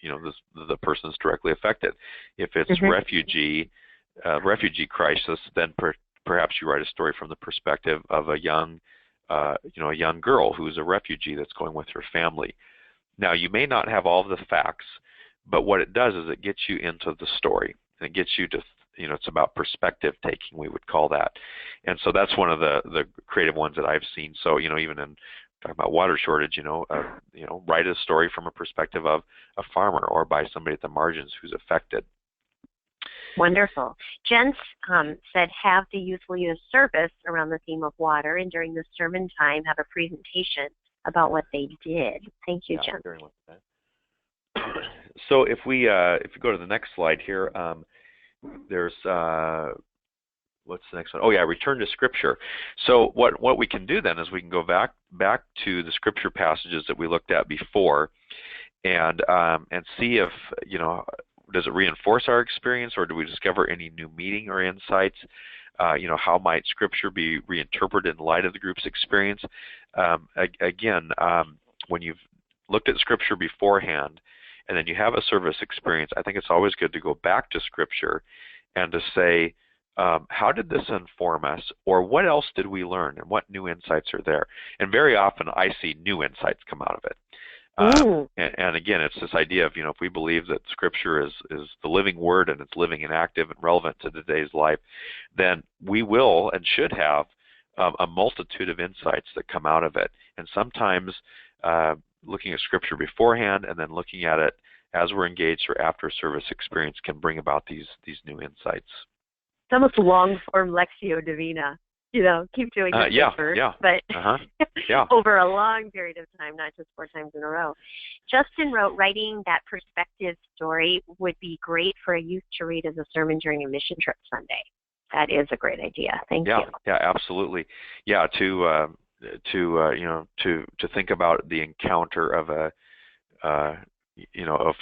the person that's directly affected. If it's refugee crisis, then perhaps you write a story from the perspective of a young girl who's a refugee that's going with her family. Now, you may not have all of the facts, but what it does is it gets you into the story, and it gets you to, it's about perspective taking, we would call that. And so that's one of the creative ones that I've seen. So, even in talking about water shortage, write a story from a perspective of a farmer or by somebody at the margins who's affected.
Wonderful. Jen said, have the youth lead a service around the theme of water, and during the sermon time have a presentation about what they did. Thank you, Jen.
Very much. So if we go to the next slide here, there's what's the next one? Oh yeah, return to Scripture. So what we can do then is we can go back to the Scripture passages that we looked at before, and see if does it reinforce our experience, or do we discover any new meaning or insights? How might Scripture be reinterpreted in light of the group's experience? Again, when you've looked at Scripture beforehand, and then you have a service experience, I think it's always good to go back to Scripture and to say, how did this inform us, or what else did we learn, and what new insights are there? And very often I see new insights come out of it. And again, it's this idea of, if we believe that Scripture is the living Word, and it's living and active and relevant to today's life, then we will and should have a multitude of insights that come out of it. And sometimes looking at Scripture beforehand and then looking at it as we're engaged or after a service experience can bring about these new insights.
It's almost long-form Lectio Divina. Keep doing it but over a long period of time, not just 4 times in a row. Justin wrote, writing that perspective story would be great for a youth to read as a sermon during a mission trip Sunday. That is a great idea. Thank you.
Yeah, absolutely. Yeah, to think about the encounter of of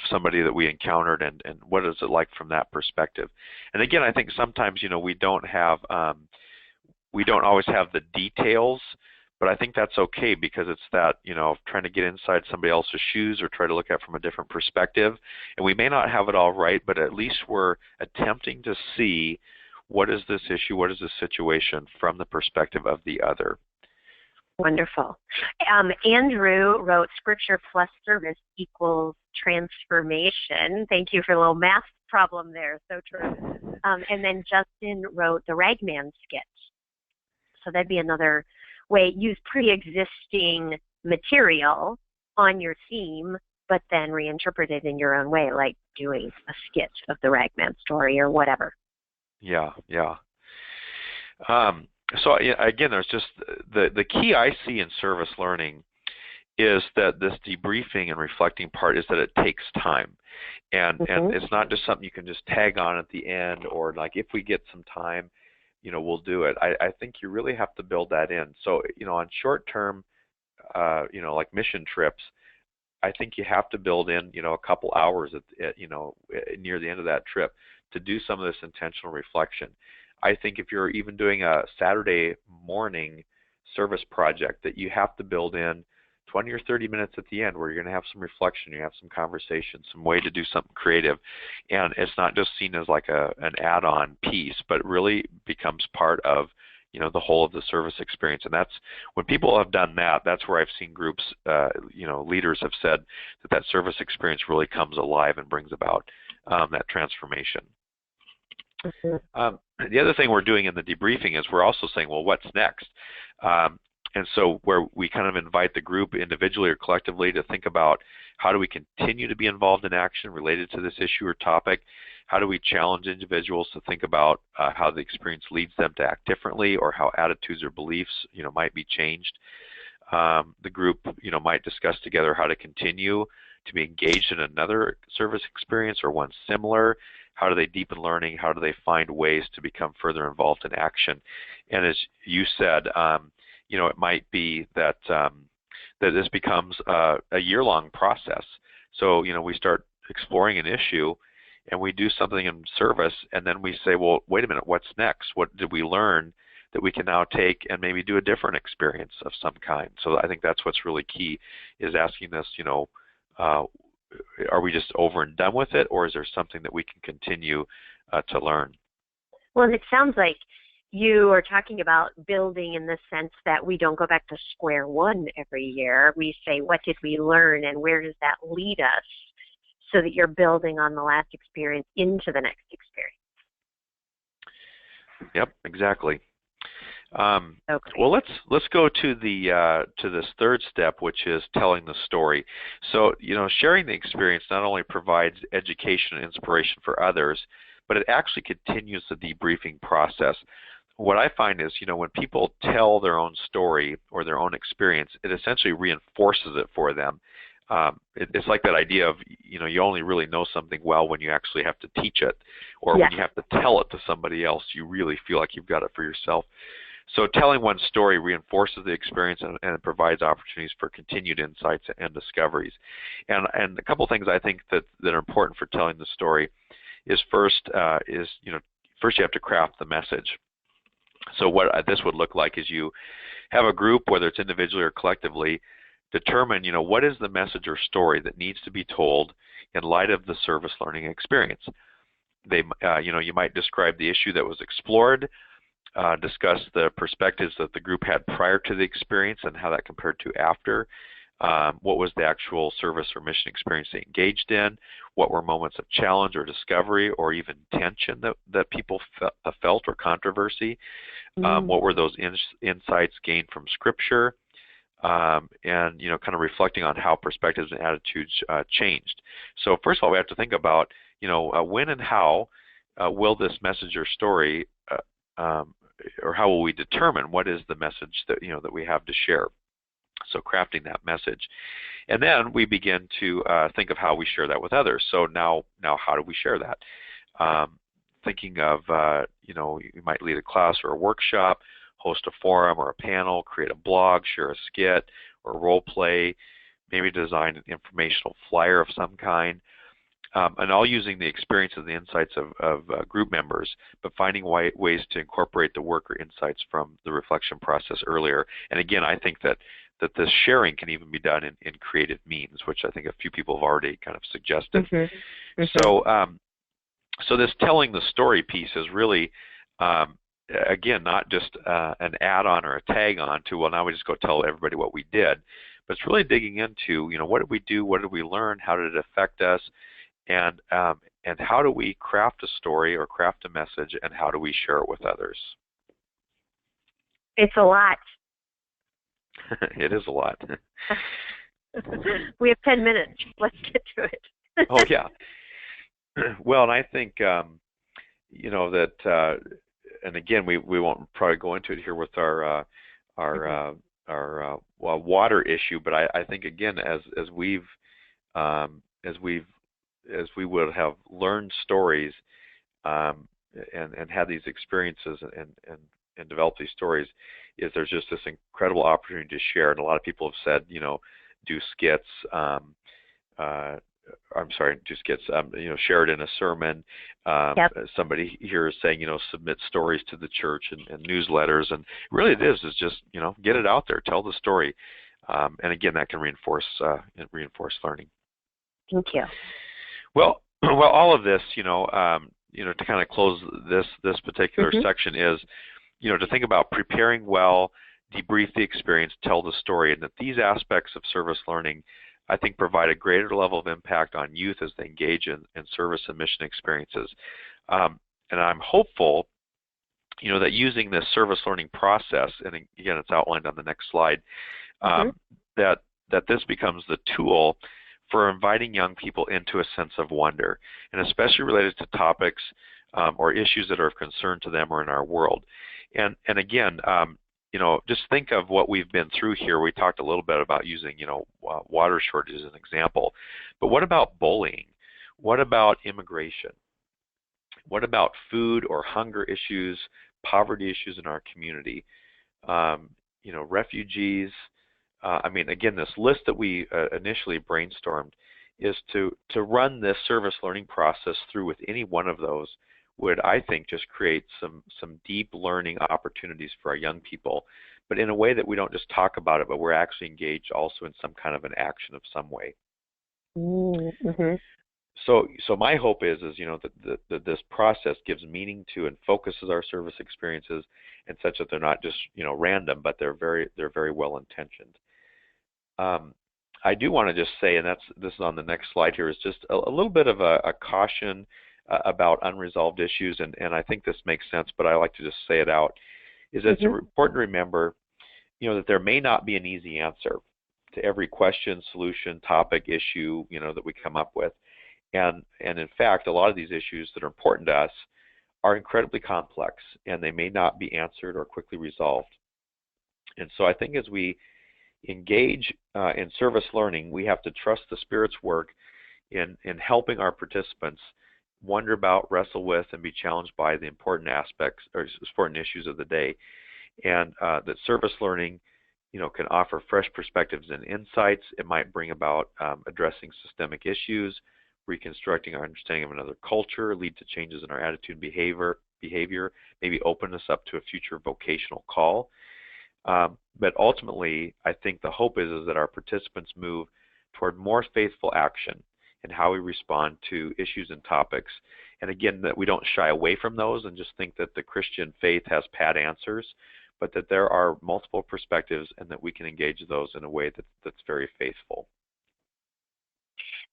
somebody that we encountered, and what is it like from that perspective. And again, I think sometimes we don't always have the details, but I think that's okay, because it's that trying to get inside somebody else's shoes or try to look at it from a different perspective. And we may not have it all right, but at least we're attempting to see what is this issue, what is this situation from the perspective of the other.
Wonderful. Andrew wrote, Scripture plus service equals transformation. Thank you for a little math problem there. So true. And then Justin wrote the Ragman skit. So that'd be another way. Use pre-existing material on your theme, but then reinterpret it in your own way, like doing a skit of the Ragman story or whatever.
Yeah, yeah. So again, there's just the key I see in service learning is that this debriefing and reflecting part is that it takes time, and it's not just something you can just tag on at the end, or like if we get some time, we'll do it. I think you really have to build that in. So on short term, like mission trips, I think you have to build in a couple hours at near the end of that trip to do some of this intentional reflection. I think if you're even doing a Saturday morning service project, that you have to build in 20 or 30 minutes at the end where you're going to have some reflection, you have some conversation, some way to do something creative. And it's not just seen as like an add-on piece, but really becomes part of the whole of the service experience. And that's when people have done that, that's where I've seen groups, leaders have said that service experience really comes alive and brings about that transformation. The other thing we're doing in the debriefing is we're also saying, well, what's next? And so where we kind of invite the group individually or collectively to think about how do we continue to be involved in action related to this issue or topic? How do we challenge individuals to think about how the experience leads them to act differently, or how attitudes or beliefs might be changed? The group might discuss together how to continue to be engaged in another service experience or one similar. How do they deepen learning? How do they find ways to become further involved in action? And as you said, it might be that that this becomes a year-long process. So we start exploring an issue, and we do something in service, and then we say, well, wait a minute, what's next? What did we learn that we can now take and maybe do a different experience of some kind? So I think that's what's really key, is asking this, are we just over and done with it, or is there something that we can continue to learn?
Well, it sounds like you are talking about building in the sense that we don't go back to square one every year. We say, what did we learn, and where does that lead us, so that you're building on the last experience into the next experience.
Yep, exactly.
Okay.
Well, let's go to this third step, which is telling the story. So, sharing the experience not only provides education and inspiration for others, but it actually continues the debriefing process. What I find is, when people tell their own story or their own experience, it essentially reinforces it for them. It's like that idea of, you only really know something well when you actually have to teach it, or when you have to tell it to somebody else, you really feel like you've got it for yourself. So telling one story reinforces the experience and it provides opportunities for continued insights and discoveries. And a couple things I think that are important for telling the story is first you have to craft the message. So what this would look like is you have a group, whether it's individually or collectively, determine what is the message or story that needs to be told in light of the service learning experience. You might describe the issue that was explored, discuss the perspectives that the group had prior to the experience and how that compared to after. What was the actual service or mission experience they engaged in? What were moments of challenge or discovery or even tension that people felt, or controversy? What were those insights gained from Scripture? And kind of reflecting on how perspectives and attitudes changed. So first of all, we have to think about when and how will this message or story, or how will we determine what is the message that that we have to share. So crafting that message, and then we begin to think of how we share that with others. So now how do we share that? Thinking of you might lead a class or a workshop, host a forum or a panel, create a blog, share a skit or role play, maybe design an informational flyer of some kind, and all using the experience and the insights of group members, but finding ways to incorporate the work or insights from the reflection process earlier. And again, I think that this sharing can even be done in creative means, which I think a few people have already kind of suggested. So this telling the story piece is really, again, not just an add-on or a tag-on to, well, now we just go tell everybody what we did, but it's really digging into, what did we do, what did we learn, how did it affect us, and how do we craft a story or craft a message, and how do we share it with others?
It's a lot.
It is a lot.
We have 10 minutes. Let's get to it.
Oh, yeah. Well, and I think, that, and again, we won't probably go into it here with our water issue, but I think, again, as we would have learned stories and had these experiences and developed these stories, is there's just this incredible opportunity to share. And a lot of people have said, do skits. Do skits. Share it in a sermon.
Yep.
Somebody here is saying, submit stories to the church and newsletters. And really, it is just, get it out there, tell the story, and again, that can reinforce learning.
Thank you.
Well, all of this, to kind of close this particular section is, to think about preparing well, debrief the experience, tell the story, and that these aspects of service learning, I think, provide a greater level of impact on youth as they engage in service and mission experiences. And I'm hopeful, that using this service learning process, and again, it's outlined on the next slide, that this becomes the tool for inviting young people into a sense of wonder, and especially related to topics or issues that are of concern to them or in our world. And again, just think of what we've been through here. We talked a little bit about using, water shortages as an example. But what about bullying? What about immigration? What about food or hunger issues, poverty issues in our community? Refugees. Again, this list that we initially brainstormed is to run this service learning process through with any one of those would, I think, just create some deep learning opportunities for our young people, but in a way that we don't just talk about it, but we're actually engaged also in some kind of an action of some way. So my hope is that this process gives meaning to and focuses our service experiences, and such that they're not just random, but they're very well intentioned. I do want to just say, and this is on the next slide here, is just a little bit of a caution about unresolved issues, and I think this makes sense, but I like to just say it out, is that it's important to remember, that there may not be an easy answer to every question, solution, topic, issue, that we come up with. And in fact, a lot of these issues that are important to us are incredibly complex, and they may not be answered or quickly resolved. And so I think as we engage in service learning, we have to trust the Spirit's work in helping our participants wonder about, wrestle with, and be challenged by the important aspects or important issues of the day. And that service learning, can offer fresh perspectives and insights. It might bring about addressing systemic issues, reconstructing our understanding of another culture, lead to changes in our attitude and behavior, maybe open us up to a future vocational call. But ultimately, I think the hope is that our participants move toward more faithful action in how we respond to issues and topics. And again, that we don't shy away from those and just think that the Christian faith has pat answers, but that there are multiple perspectives and that we can engage those in a way that's very faithful.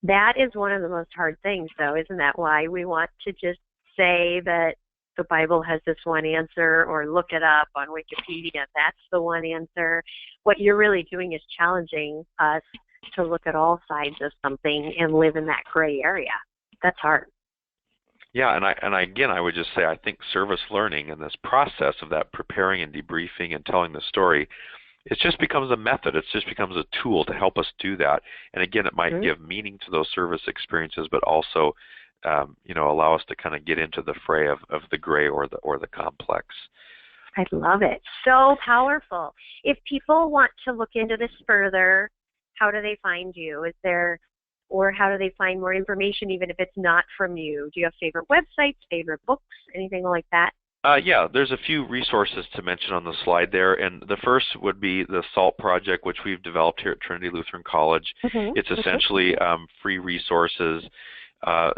That is one of the most hard things, though. Isn't that why we want to just say that the Bible has this one answer, or look it up on Wikipedia, that's the one answer? What you're really doing is challenging us to look at all sides of something and live in that gray area. That's hard.
Yeah, and I would just say, I think service learning and this process of that preparing and debriefing and telling the story, it just becomes a method. It just becomes a tool to help us do that. And again, it might give meaning to those service experiences, but also, allow us to kind of get into the fray of the gray or the complex.
I love it. So powerful. If people want to look into this further, how do they find you? Or how do they find more information, even if it's not from you? Do you have favorite websites, favorite books, anything like that?
Yeah, there's a few resources to mention on the slide there, and the first would be the SALT project, which we've developed here at Trinity Lutheran College. It's essentially free resources.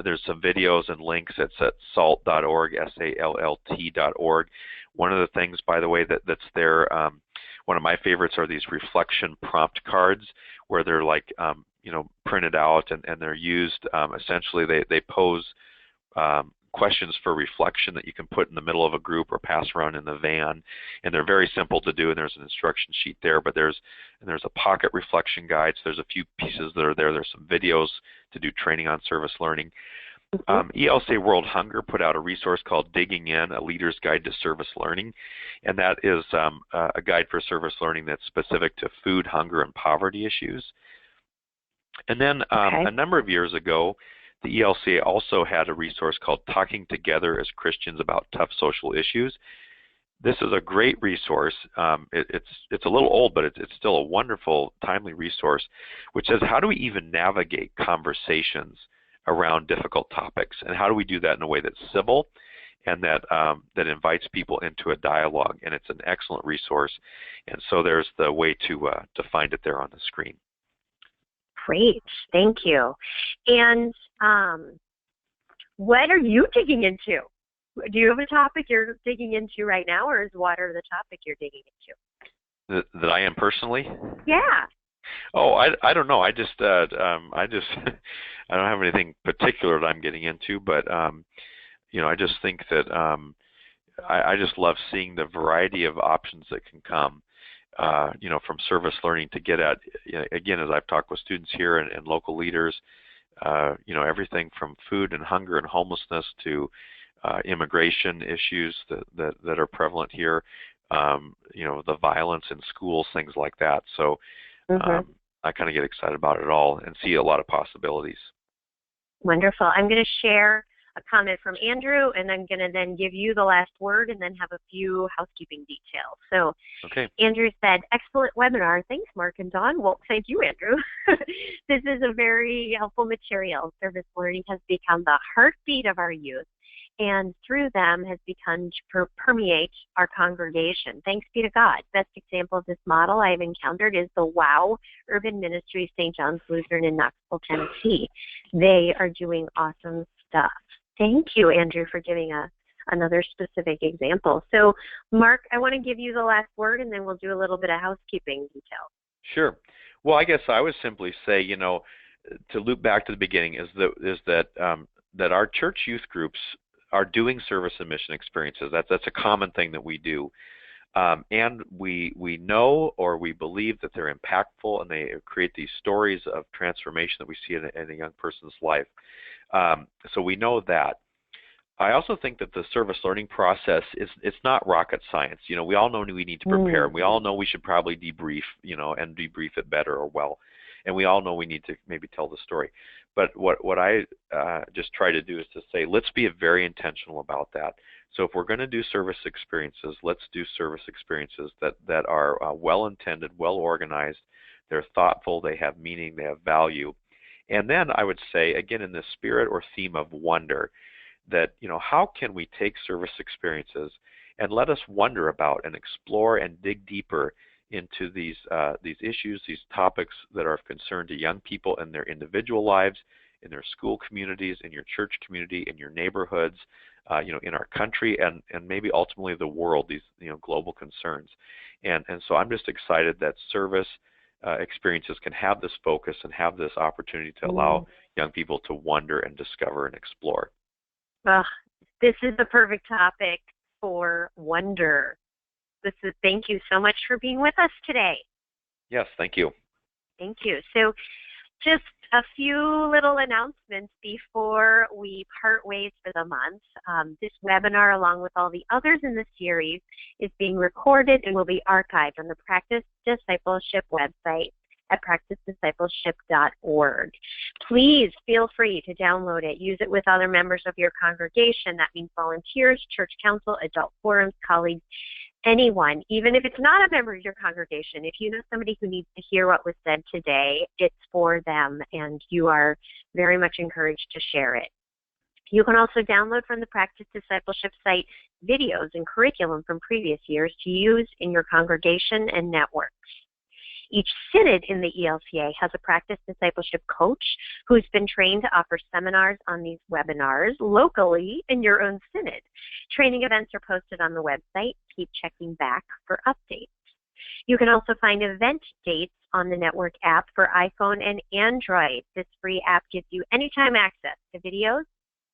There's some videos and links. It's at salt.org, SALLT.org. One of the things, by the way, that's there, one of my favorites are these reflection prompt cards, where they're like, printed out and they're used. Essentially, they pose questions for reflection that you can put in the middle of a group or pass around in the van, and they're very simple to do, and there's an instruction sheet there, but there's a pocket reflection guide, so there's a few pieces that are there. There's some videos to do training on service learning. ELCA World Hunger put out a resource called Digging In, A Leader's Guide to Service Learning, and that is a guide for service learning that's specific to food, hunger, and poverty issues. And then a number of years ago, the ELCA also had a resource called Talking Together as Christians About Tough Social Issues. This is a great resource. It's a little old, but it's still a wonderful, timely resource, which says how do we even navigate conversations around difficult topics, and how do we do that in a way that's civil and that invites people into a dialogue. And it's an excellent resource, and so there's the way to find it there on the screen.
Great, thank you. And what are you digging into? Do you have a topic you're digging into right now, or is water the topic you're digging into?
That I am personally?
Yeah.
Oh, I don't know. I don't have anything particular that I'm getting into, but you know, I just think that I just love seeing the variety of options that can come, you know, from service learning to get at, again, as I've talked with students here and local leaders, you know, everything from food and hunger and homelessness to immigration issues that are prevalent here, you know, the violence in schools, things like that. So I kind of get excited about it all and see a lot of possibilities.
Wonderful. I'm going to share a comment from Andrew, and I'm going to then give you the last word and then have a few housekeeping details. So Andrew said, excellent webinar. Thanks, Mark and Dawn. Well, thank you, Andrew. This is a very helpful material. Service learning has become the heartbeat of our youth, and through them has begun to permeate our congregation. Thanks be to God. Best example of this model I've encountered is the WOW Urban Ministry St. John's Lutheran in Knoxville, Tennessee. They are doing awesome stuff. Thank you, Andrew, for giving another specific example. So, Mark, I want to give you the last word, and then we'll do a little bit of housekeeping details.
Sure. Well, I guess I would simply say, you know, to loop back to the beginning, is that our church youth groups are doing service and mission experiences. That's a common thing that we do, and we know or we believe that they're impactful, and they create these stories of transformation that we see in a young person's life. So we know that. I also think that the service learning process it's not rocket science. You know, we all know we need to prepare, and we all know we should probably debrief, you know, and debrief it better or well, and we all know we need to maybe tell the story. But what I just try to do is to say, let's be very intentional about that. So if we're going to do service experiences, let's do service experiences that are well-intended, well-organized, they're thoughtful, they have meaning, they have value. And then I would say, again, in the spirit or theme of wonder, that, you know, how can we take service experiences and let us wonder about and explore and dig deeper into these issues, these topics that are of concern to young people in their individual lives, in their school communities, in your church community, in your neighborhoods, you know, in our country, and maybe ultimately the world, these, you know, global concerns. And so I'm just excited that service experiences can have this focus and have this opportunity to allow young people to wonder and discover and explore.
This is the perfect topic for wonder. Thank you so much for being with us today.
Yes, thank you.
Thank you. So just a few little announcements before we part ways for the month. This webinar, along with all the others in the series, is being recorded and will be archived on the Practice Discipleship website at practicediscipleship.org. Please feel free to download it. Use it with other members of your congregation. That means volunteers, church council, adult forums, colleagues, anyone, even if it's not a member of your congregation. If you know somebody who needs to hear what was said today, it's for them, and you are very much encouraged to share it. You can also download from the Practice Discipleship site videos and curriculum from previous years to use in your congregation and networks. Each synod in the ELCA has a Practice Discipleship coach who's been trained to offer seminars on these webinars locally in your own synod. Training events are posted on the website. Keep checking back for updates. You can also find event dates on the network app for iPhone and Android. This free app gives you anytime access to videos,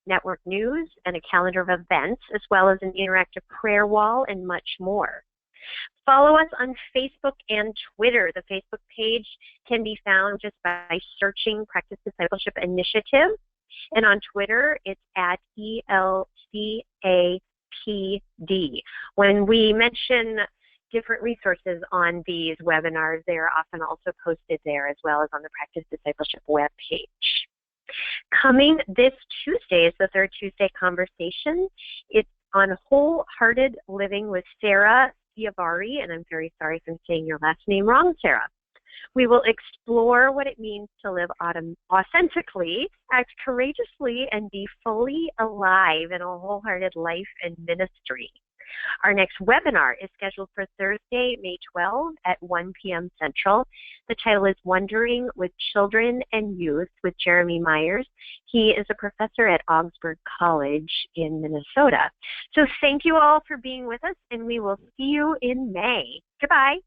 network news, and a calendar of events, as well as an interactive prayer wall and much more. Follow us on Facebook and Twitter. The Facebook page can be found just by searching Practice Discipleship Initiative. And on Twitter, it's at ELCAPD. When we mention different resources on these webinars, they are often also posted there, as well as on the Practice Discipleship webpage. Coming this Tuesday is the third Tuesday conversation. It's on wholehearted living with Sarah Ciavari, and I'm very sorry if I'm saying your last name wrong, Sarah. We will explore what it means to live authentically, act courageously, and be fully alive in a wholehearted life and ministry. Our next webinar is scheduled for Thursday, May 12 at 1 p.m. Central. The title is Wondering with Children and Youth with Jeremy Myers. He is a professor at Augsburg College in Minnesota. So thank you all for being with us, and we will see you in May. Goodbye.